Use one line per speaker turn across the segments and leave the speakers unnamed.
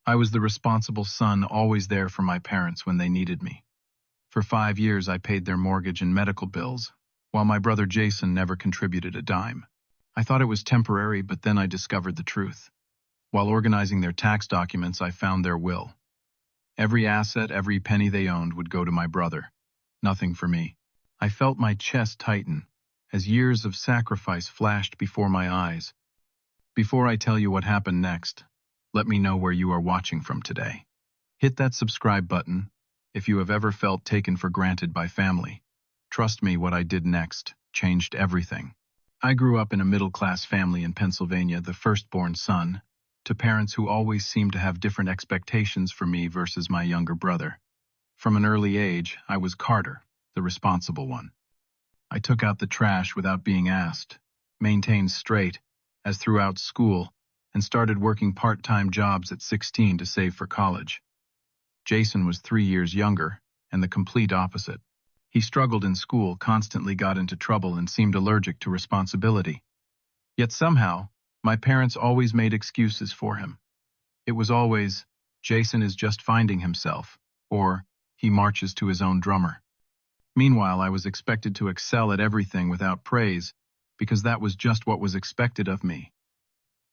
I was the responsible son, always there for my parents when they needed me. For 5 years, I paid their mortgage and medical bills, while my brother Jason never contributed a dime. I thought it was temporary, but then I discovered the truth. While organizing their tax documents, I found their will. Every asset, every penny they owned would go to my brother. Nothing for me. I felt my chest tighten as years of sacrifice flashed before my eyes. Before I tell you what happened next, let me know where you are watching from today. Hit that subscribe button if you have ever felt taken for granted by family. Trust me, what I did next changed everything. I grew up in a middle-class family in Pennsylvania, the firstborn son, to parents who always seemed to have different expectations for me versus my younger brother. From an early age, I was Carter, the responsible one. I took out the trash without being asked, maintained straight as throughout school, and started working part-time jobs at 16 to save for college. Jason was 3 years younger, and the complete opposite. He struggled in school, constantly got into trouble, and seemed allergic to responsibility. Yet somehow, my parents always made excuses for him. It was always, Jason is just finding himself, or he marches to his own drummer. Meanwhile, I was expected to excel at everything without praise, because that was just what was expected of me.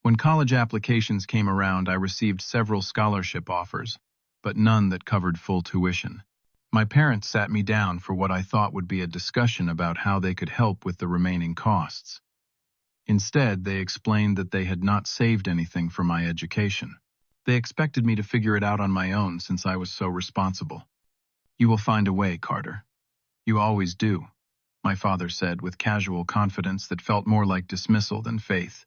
When college applications came around, I received several scholarship offers, but none that covered full tuition. My parents sat me down for what I thought would be a discussion about how they could help with the remaining costs. Instead, they explained that they had not saved anything for my education. They expected me to figure it out on my own since I was so responsible. "You will find a way, Carter. You always do," my father said with casual confidence that felt more like dismissal than faith.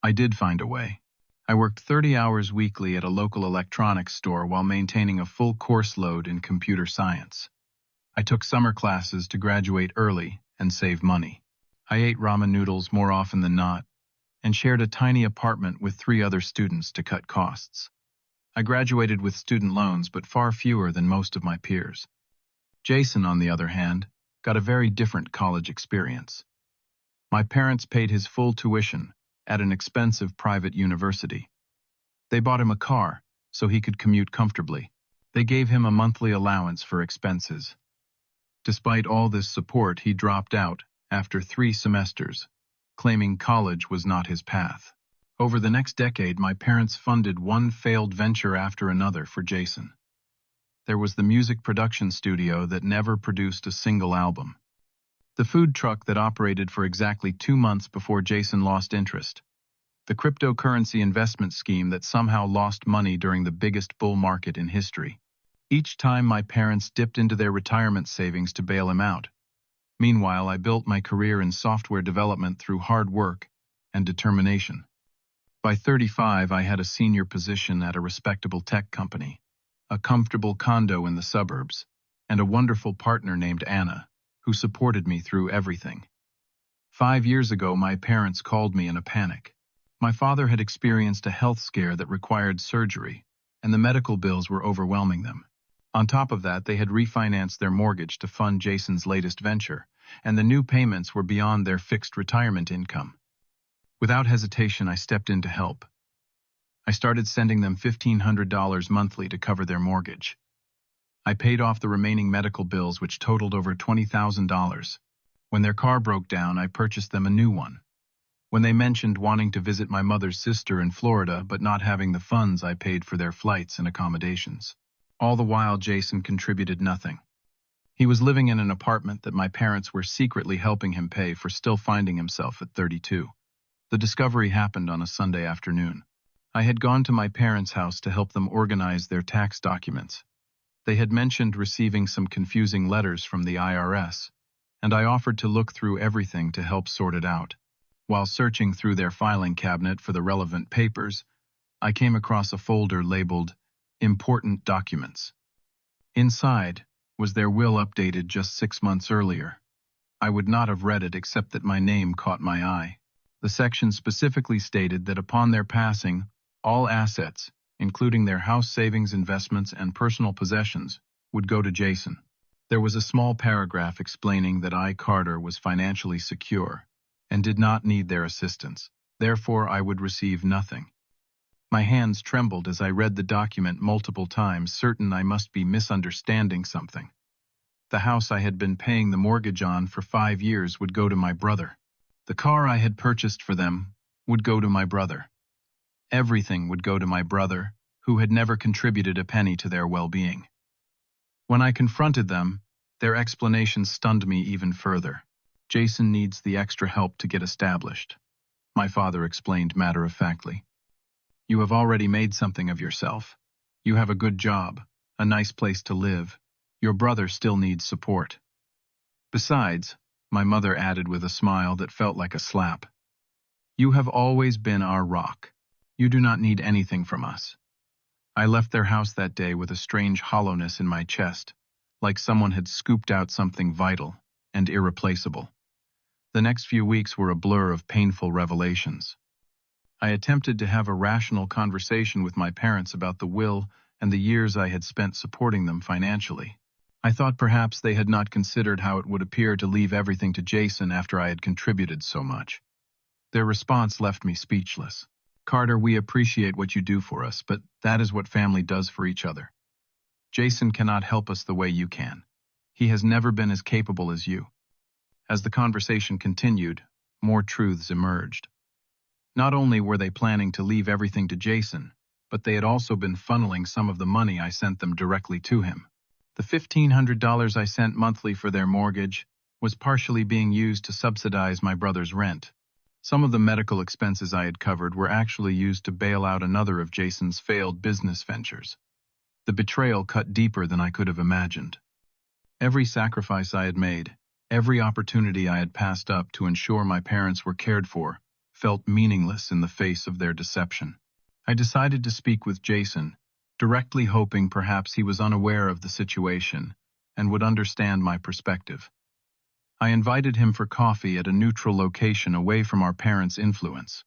I did find a way. I worked 30 hours weekly at a local electronics store while maintaining a full course load in computer science. I took summer classes to graduate early and save money. I ate ramen noodles more often than not, and shared a tiny apartment with 3 other students to cut costs. I graduated with student loans, but far fewer than most of my peers. Jason, on the other hand, got a very different college experience. My parents paid his full tuition at an expensive private university. They bought him a car so he could commute comfortably. They gave him a monthly allowance for expenses. Despite all this support, he dropped out after 3 semesters, claiming college was not his path. Over the next decade, my parents funded one failed venture after another for Jason. There was the music production studio that never produced a single album. The food truck that operated for exactly 2 months before Jason lost interest. The cryptocurrency investment scheme that somehow lost money during the biggest bull market in history. Each time my parents dipped into their retirement savings to bail him out. Meanwhile, I built my career in software development through hard work and determination. By 35, I had a senior position at a respectable tech company, a comfortable condo in the suburbs, and a wonderful partner named Anna, who supported me through everything. 5 years ago, my parents called me in a panic. My father had experienced a health scare that required surgery, and the medical bills were overwhelming them. On top of that, they had refinanced their mortgage to fund Jason's latest venture, and the new payments were beyond their fixed retirement income. Without hesitation, I stepped in to help. I started sending them $1,500 monthly to cover their mortgage. I paid off the remaining medical bills, which totaled over $20,000. When their car broke down, I purchased them a new one. When they mentioned wanting to visit my mother's sister in Florida but not having the funds, I paid for their flights and accommodations. All the while, Jason contributed nothing. He was living in an apartment that my parents were secretly helping him pay for, still finding himself at 32. The discovery happened on a Sunday afternoon. I had gone to my parents' house to help them organize their tax documents. They had mentioned receiving some confusing letters from the IRS, and I offered to look through everything to help sort it out. While searching through their filing cabinet for the relevant papers, I came across a folder labeled Important Documents. Inside was their will updated just 6 months earlier. I would not have read it except that my name caught my eye. The section specifically stated that upon their passing, all assets, including their house savings, investments, and personal possessions, would go to Jason. There was a small paragraph explaining that I, Carter, was financially secure and did not need their assistance. Therefore, I would receive nothing. My hands trembled as I read the document multiple times, certain I must be misunderstanding something. The house I had been paying the mortgage on for 5 years would go to my brother. The car I had purchased for them would go to my brother. Everything would go to my brother, who had never contributed a penny to their well-being. When I confronted them, their explanation stunned me even further. Jason needs the extra help to get established, my father explained matter-of-factly. You have already made something of yourself. You have a good job, a nice place to live. Your brother still needs support. Besides, my mother added with a smile that felt like a slap, you have always been our rock. You do not need anything from us. I left their house that day with a strange hollowness in my chest, like someone had scooped out something vital and irreplaceable. The next few weeks were a blur of painful revelations. I attempted to have a rational conversation with my parents about the will and the years I had spent supporting them financially. I thought perhaps they had not considered how it would appear to leave everything to Jason after I had contributed so much. Their response left me speechless. Carter, we appreciate what you do for us, but that is what family does for each other. Jason cannot help us the way you can. He has never been as capable as you. As the conversation continued, more truths emerged. Not only were they planning to leave everything to Jason, but they had also been funneling some of the money I sent them directly to him. The $1,500 I sent monthly for their mortgage was partially being used to subsidize my brother's rent. Some of the medical expenses I had covered were actually used to bail out another of Jason's failed business ventures. The betrayal cut deeper than I could have imagined. Every sacrifice I had made, every opportunity I had passed up to ensure my parents were cared for, felt meaningless in the face of their deception. I decided to speak with Jason, directly hoping perhaps he was unaware of the situation and would understand my perspective. I invited him for coffee at a neutral location away from our parents' influence.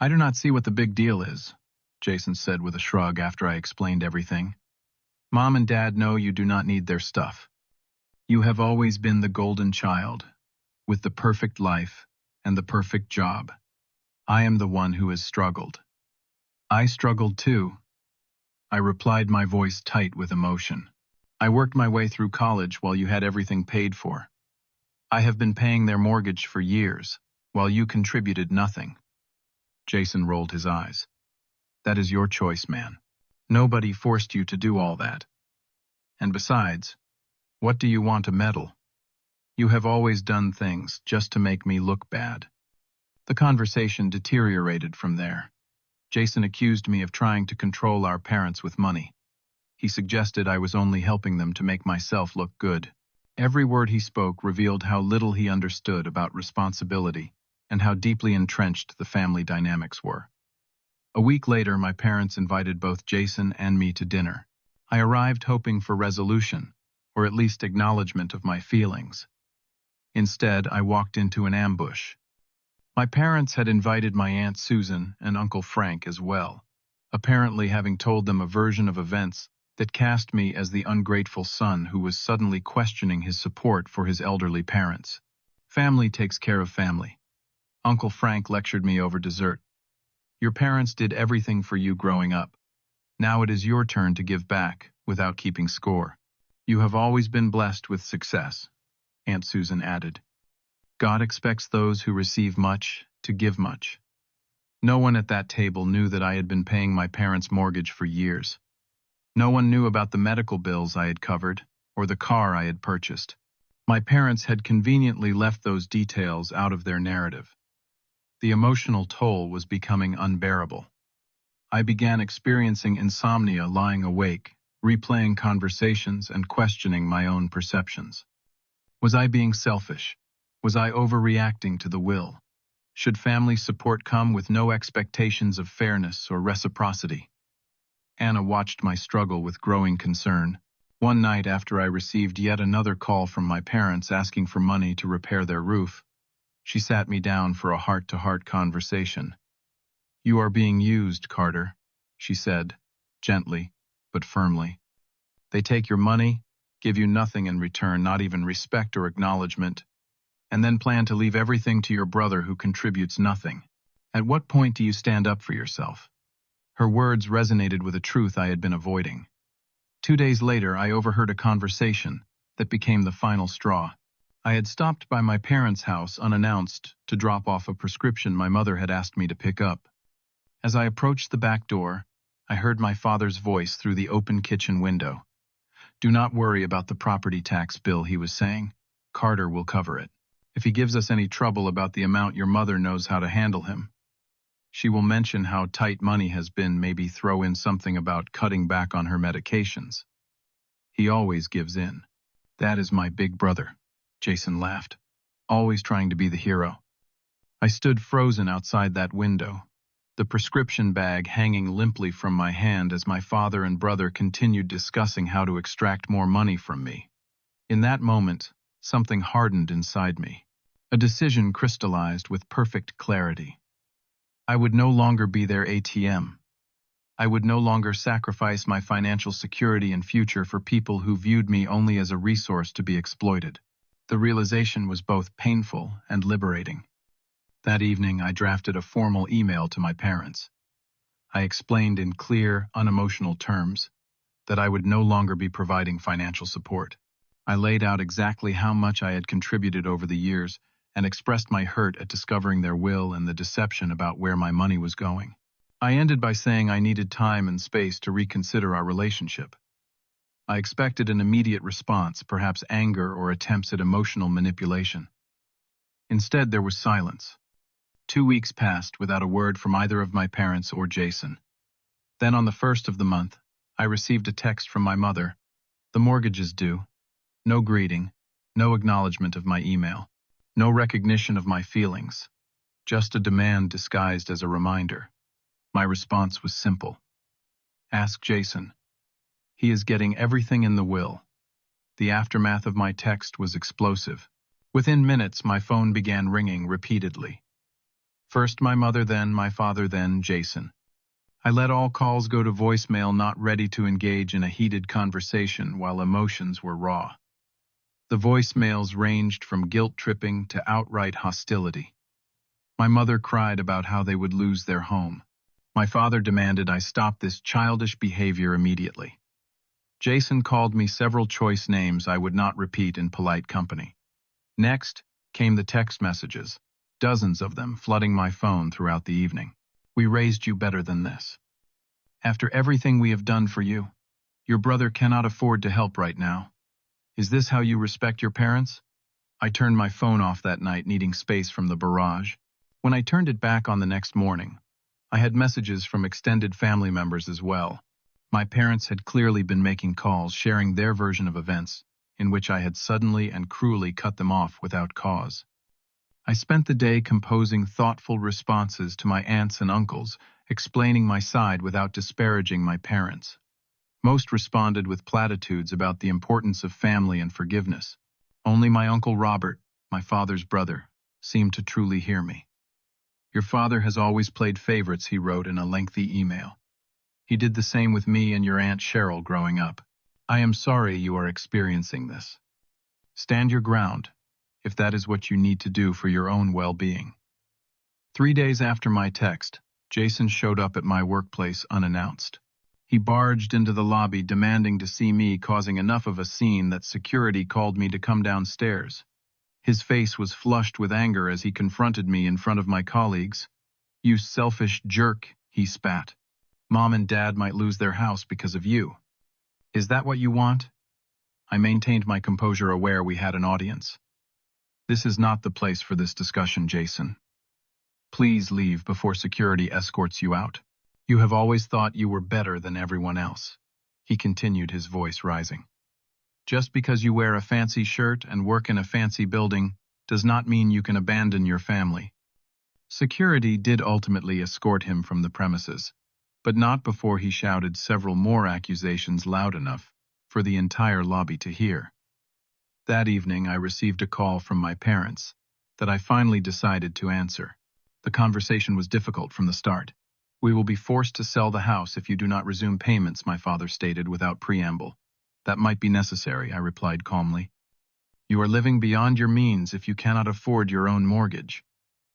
I do not see what the big deal is, Jason said with a shrug after I explained everything. Mom and Dad know you do not need their stuff. You have always been the golden child, with the perfect life and the perfect job. I am the one who has struggled. I struggled too, I replied, my voice tight with emotion. I worked my way through college while you had everything paid for. I have been paying their mortgage for years, while you contributed nothing. Jason rolled his eyes. That is your choice, man. Nobody forced you to do all that. And besides, what do you want to meddle? You have always done things just to make me look bad. The conversation deteriorated from there. Jason accused me of trying to control our parents with money. He suggested I was only helping them to make myself look good. Every word he spoke revealed how little he understood about responsibility and how deeply entrenched the family dynamics were. A week later, my parents invited both Jason and me to dinner. I arrived hoping for resolution, or at least acknowledgement of my feelings. Instead, I walked into an ambush. My parents had invited my Aunt Susan and Uncle Frank as well, apparently having told them a version of events that cast me as the ungrateful son who was suddenly questioning his support for his elderly parents. Family takes care of family. Uncle Frank lectured me over dessert. Your parents did everything for you growing up. Now it is your turn to give back without keeping score. You have always been blessed with success, Aunt Susan added. God expects those who receive much to give much. No one at that table knew that I had been paying my parents' mortgage for years. No one knew about the medical bills I had covered or the car I had purchased. My parents had conveniently left those details out of their narrative. The emotional toll was becoming unbearable. I began experiencing insomnia, lying awake, replaying conversations and questioning my own perceptions. Was I being selfish? Was I overreacting to the will? Should family support come with no expectations of fairness or reciprocity? Anna watched my struggle with growing concern. One night after I received yet another call from my parents asking for money to repair their roof, she sat me down for a heart-to-heart conversation. You are being used, Carter, she said, gently but firmly. They take your money, give you nothing in return, not even respect or acknowledgement, and then plan to leave everything to your brother who contributes nothing. At what point do you stand up for yourself? Her words resonated with a truth I had been avoiding. 2 days later, I overheard a conversation that became the final straw. I had stopped by my parents' house unannounced to drop off a prescription my mother had asked me to pick up. As I approached the back door, I heard my father's voice through the open kitchen window. "Do not worry about the property tax bill," he was saying. "Carter will cover it. If he gives us any trouble about the amount, your mother knows how to handle him. She will mention how tight money has been, maybe throw in something about cutting back on her medications. He always gives in." "That is my big brother," Jason laughed, "always trying to be the hero." I stood frozen outside that window, the prescription bag hanging limply from my hand as my father and brother continued discussing how to extract more money from me. In that moment, something hardened inside me. A decision crystallized with perfect clarity. I would no longer be their ATM. I would no longer sacrifice my financial security and future for people who viewed me only as a resource to be exploited. The realization was both painful and liberating. That evening, I drafted a formal email to my parents. I explained in clear, unemotional terms that I would no longer be providing financial support. I laid out exactly how much I had contributed over the years and expressed my hurt at discovering their will and the deception about where my money was going. I ended by saying I needed time and space to reconsider our relationship. I expected an immediate response, perhaps anger or attempts at emotional manipulation. Instead, there was silence. 2 weeks passed without a word from either of my parents or Jason. Then on the 1st of the month, I received a text from my mother. "The mortgage is due." No greeting, no acknowledgement of my email, no recognition of my feelings, just a demand disguised as a reminder. My response was simple. "Ask Jason. He is getting everything in the will." The aftermath of my text was explosive. Within minutes, my phone began ringing repeatedly. First my mother, then my father, then Jason. I let all calls go to voicemail, not ready to engage in a heated conversation while emotions were raw. The voicemails ranged from guilt-tripping to outright hostility. My mother cried about how they would lose their home. My father demanded I stop this childish behavior immediately. Jason called me several choice names I would not repeat in polite company. Next came the text messages, dozens of them flooding my phone throughout the evening. "We raised you better than this. After everything we have done for you, your brother cannot afford to help right now. Is this how you respect your parents?" I turned my phone off that night, needing space from the barrage. When I turned it back on the next morning, I had messages from extended family members as well. My parents had clearly been making calls, sharing their version of events, in which I had suddenly and cruelly cut them off without cause. I spent the day composing thoughtful responses to my aunts and uncles, explaining my side without disparaging my parents. Most responded with platitudes about the importance of family and forgiveness. Only my Uncle Robert, my father's brother, seemed to truly hear me. "Your father has always played favorites," he wrote in a lengthy email. "He did the same with me and your Aunt Cheryl growing up. I am sorry you are experiencing this. Stand your ground, if that is what you need to do for your own well-being." 3 days after my text, Jason showed up at my workplace unannounced. He barged into the lobby demanding to see me, causing enough of a scene that security called me to come downstairs. His face was flushed with anger as he confronted me in front of my colleagues. "You selfish jerk," he spat. "Mom and Dad might lose their house because of you. Is that what you want?" I maintained my composure, aware we had an audience. "This is not the place for this discussion, Jason. Please leave before security escorts you out. You have always thought you were better than everyone else," he continued, his voice rising. "Just because you wear a fancy shirt and work in a fancy building does not mean you can abandon your family." Security did ultimately escort him from the premises, but not before he shouted several more accusations loud enough for the entire lobby to hear. That evening, I received a call from my parents that I finally decided to answer. The conversation was difficult from the start. "We will be forced to sell the house if you do not resume payments," my father stated without preamble. "That might be necessary," I replied calmly. "You are living beyond your means if you cannot afford your own mortgage."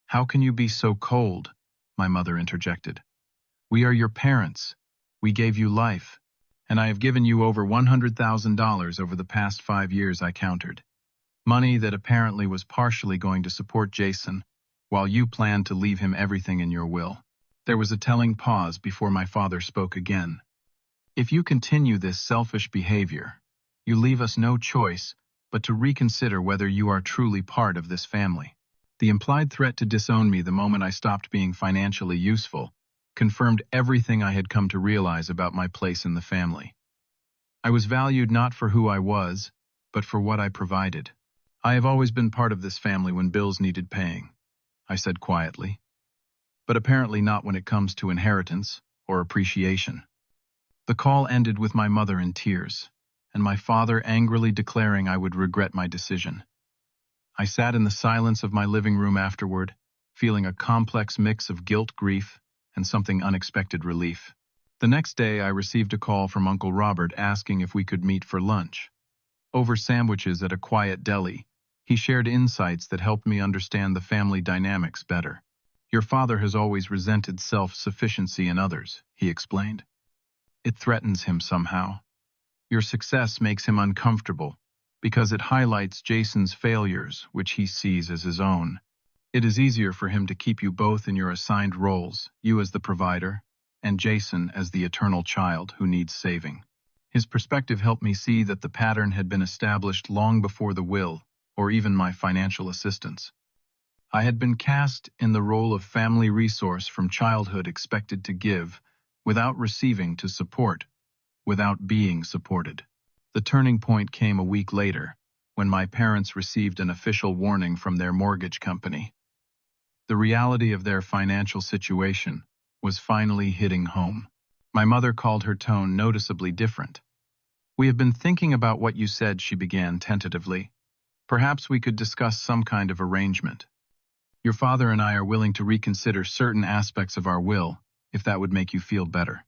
"How can you be so cold?" my mother interjected. We are your parents. We gave you life. And I have given you over $100,000 over the past 5 years, I countered. Money that apparently was partially going to support Jason, while you planned to leave him everything in your will. There was a telling pause before my father spoke again. If you continue this selfish behavior, you leave us no choice but to reconsider whether you are truly part of this family. The implied threat to disown me the moment I stopped being financially useful confirmed everything I had come to realize about my place in the family. I was valued not for who I was, but for what I provided. I have always been part of this family when bills needed paying, I said quietly. But apparently not when it comes to inheritance or appreciation. The call ended with my mother in tears, and my father angrily declaring I would regret my decision. I sat in the silence of my living room afterward, feeling a complex mix of guilt, grief, and something unexpected relief. The next day, I received a call from Uncle Robert asking if we could meet for lunch. Over sandwiches at a quiet deli, he shared insights that helped me understand the family dynamics better. Your father has always resented self-sufficiency in others, he explained. It threatens him somehow. Your success makes him uncomfortable because it highlights Jason's failures, which he sees as his own. It is easier for him to keep you both in your assigned roles, you as the provider, and Jason as the eternal child who needs saving. His perspective helped me see that the pattern had been established long before the will, or even my financial assistance. I had been cast in the role of family resource from childhood, expected to give, without receiving, to support, without being supported. The turning point came a week later, when my parents received an official warning from their mortgage company. The reality of their financial situation was finally hitting home. My mother called, her tone noticeably different. "We have been thinking about what you said," she began tentatively. "Perhaps we could discuss some kind of arrangement. Your father and I are willing to reconsider certain aspects of our will, if that would make you feel better."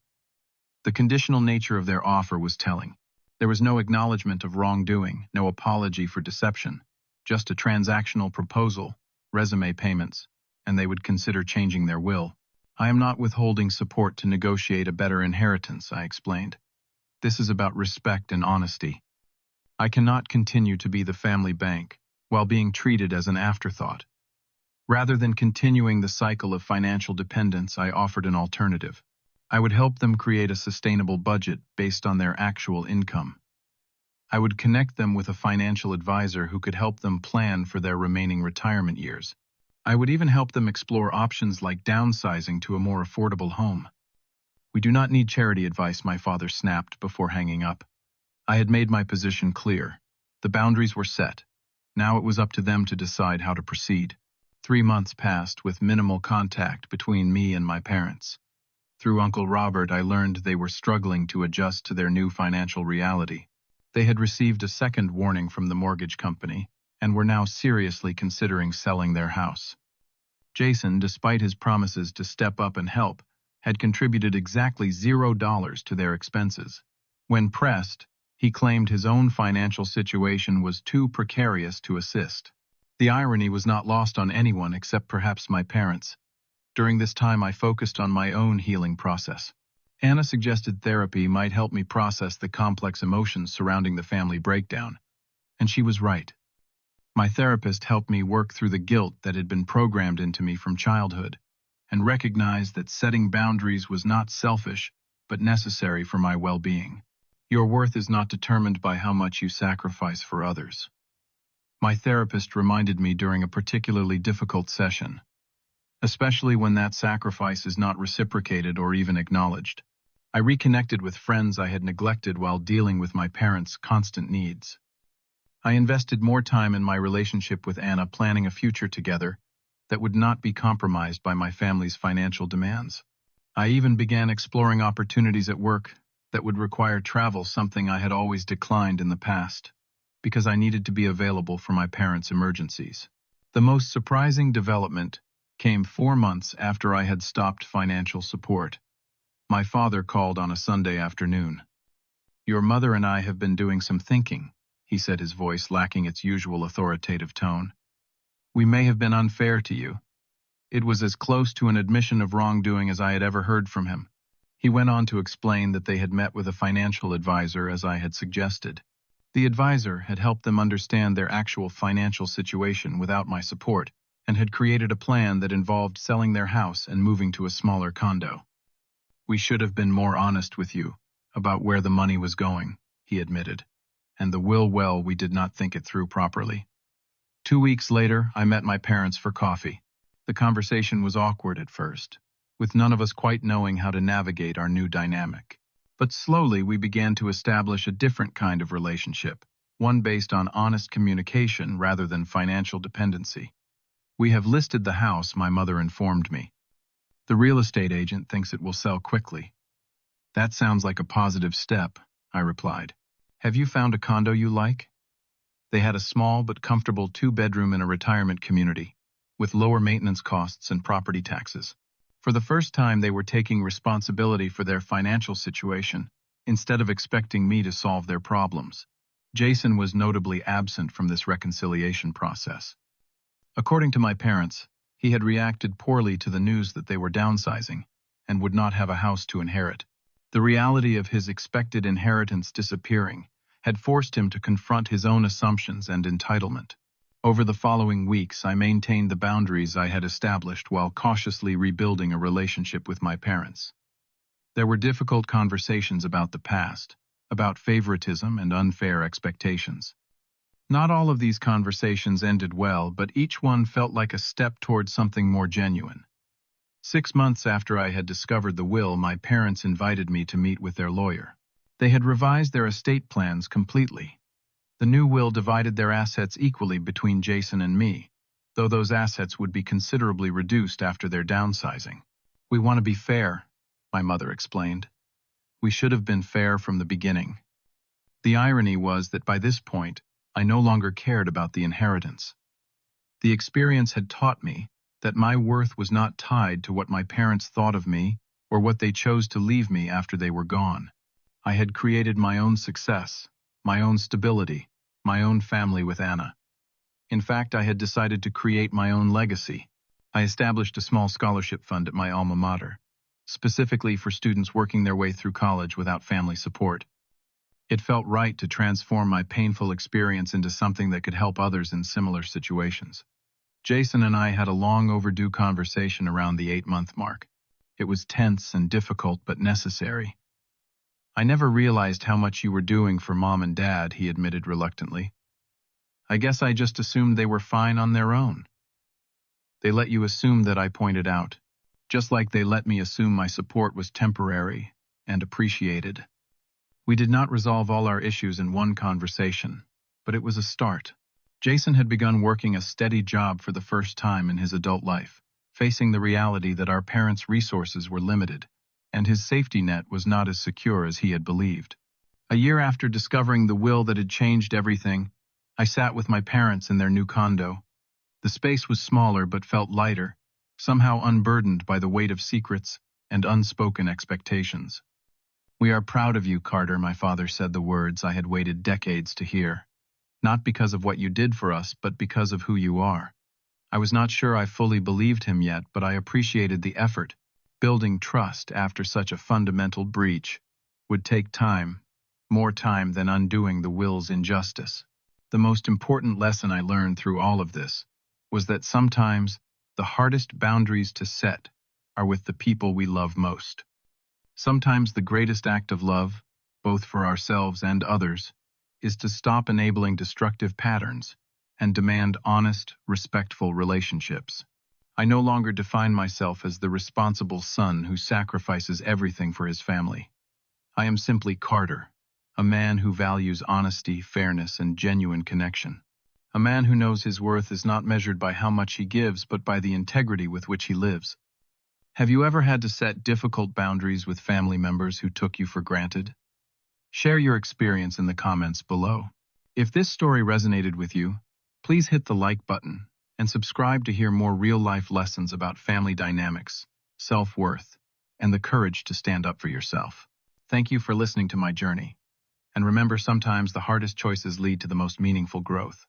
The conditional nature of their offer was telling. There was no acknowledgement of wrongdoing, no apology for deception, just a transactional proposal, resume payments, and they would consider changing their will. "I am not withholding support to negotiate a better inheritance," I explained. "This is about respect and honesty. I cannot continue to be the family bank while being treated as an afterthought." Rather than continuing the cycle of financial dependence, I offered an alternative. I would help them create a sustainable budget based on their actual income. I would connect them with a financial advisor who could help them plan for their remaining retirement years. I would even help them explore options like downsizing to a more affordable home. "We do not need charity advice," my father snapped before hanging up. I had made my position clear. The boundaries were set. Now it was up to them to decide how to proceed. 3 months passed with minimal contact between me and my parents. Through Uncle Robert, I learned they were struggling to adjust to their new financial reality. They had received a second warning from the mortgage company and were now seriously considering selling their house. Jason, despite his promises to step up and help, had contributed exactly $0 to their expenses. When pressed, he claimed his own financial situation was too precarious to assist. The irony was not lost on anyone except perhaps my parents. During this time, I focused on my own healing process. Anna suggested therapy might help me process the complex emotions surrounding the family breakdown, and she was right. My therapist helped me work through the guilt that had been programmed into me from childhood, and recognized that setting boundaries was not selfish, but necessary for my well-being. "Your worth is not determined by how much you sacrifice for others," my therapist reminded me during a particularly difficult session, especially when that sacrifice is not reciprocated or even acknowledged. I reconnected with friends I had neglected while dealing with my parents' constant needs. I invested more time in my relationship with Anna, planning a future together that would not be compromised by my family's financial demands. I even began exploring opportunities at work that would require travel, something I had always declined in the past, because I needed to be available for my parents' emergencies. The most surprising development came 4 months after I had stopped financial support. My father called on a Sunday afternoon. "Your mother and I have been doing some thinking," he said, his voice lacking its usual authoritative tone. "We may have been unfair to you. It was as close to an admission of wrongdoing as I had ever heard from him. He went on to explain that they had met with a financial advisor as I had suggested. The advisor had helped them understand their actual financial situation without my support, and had created a plan that involved selling their house and moving to a smaller condo. "We should have been more honest with you about where the money was going," he admitted, "and we did not think it through properly." 2 weeks later, I met my parents for coffee. The conversation was awkward at first, with none of us quite knowing how to navigate our new dynamic. But slowly we began to establish a different kind of relationship, one based on honest communication rather than financial dependency. "We have listed the house," my mother informed me. "The real estate agent thinks it will sell quickly." "That sounds like a positive step," I replied. "Have you found a condo you like?" They had a small but comfortable 2-bedroom in a retirement community, with lower maintenance costs and property taxes. For the first time, they were taking responsibility for their financial situation, instead of expecting me to solve their problems. Jason was notably absent from this reconciliation process. According to my parents, he had reacted poorly to the news that they were downsizing and would not have a house to inherit. The reality of his expected inheritance disappearing had forced him to confront his own assumptions and entitlement. Over the following weeks, I maintained the boundaries I had established while cautiously rebuilding a relationship with my parents. There were difficult conversations about the past, about favoritism and unfair expectations. Not all of these conversations ended well, but each one felt like a step toward something more genuine. 6 months after I had discovered the will, my parents invited me to meet with their lawyer. They had revised their estate plans completely. The new will divided their assets equally between Jason and me, though those assets would be considerably reduced after their downsizing. "We want to be fair," my mother explained. "We should have been fair from the beginning." The irony was that by this point, I no longer cared about the inheritance. The experience had taught me that my worth was not tied to what my parents thought of me or what they chose to leave me after they were gone. I had created my own success, my own stability, my own family with Anna. In fact, I had decided to create my own legacy. I established a small scholarship fund at my alma mater, specifically for students working their way through college without family support. It felt right to transform my painful experience into something that could help others in similar situations. Jason and I had a long overdue conversation around the 8-month mark. It was tense and difficult but necessary. "I never realized how much you were doing for Mom and Dad," he admitted reluctantly. "I guess I just assumed they were fine on their own." "They let you assume that," I pointed out, "just like they let me assume my support was temporary and appreciated." We did not resolve all our issues in one conversation, but it was a start. Jason had begun working a steady job for the first time in his adult life, facing the reality that our parents' resources were limited, and his safety net was not as secure as he had believed. A year after discovering the will that had changed everything, I sat with my parents in their new condo. The space was smaller but felt lighter, somehow unburdened by the weight of secrets and unspoken expectations. "We are proud of you, Carter," my father said, the words I had waited decades to hear. "Not because of what you did for us, but because of who you are." I was not sure I fully believed him yet, but I appreciated the effort. Building trust after such a fundamental breach would take time, more time than undoing the will's injustice. The most important lesson I learned through all of this was that sometimes the hardest boundaries to set are with the people we love most. Sometimes the greatest act of love, both for ourselves and others, is to stop enabling destructive patterns and demand honest, respectful relationships. I no longer define myself as the responsible son who sacrifices everything for his family. I am simply Carter, a man who values honesty, fairness, and genuine connection. A man who knows his worth is not measured by how much he gives, but by the integrity with which he lives. Have you ever had to set difficult boundaries with family members who took you for granted? Share your experience in the comments below. If this story resonated with you, please hit the like button and subscribe to hear more real-life lessons about family dynamics, self-worth, and the courage to stand up for yourself. Thank you for listening to my journey. And remember, sometimes the hardest choices lead to the most meaningful growth.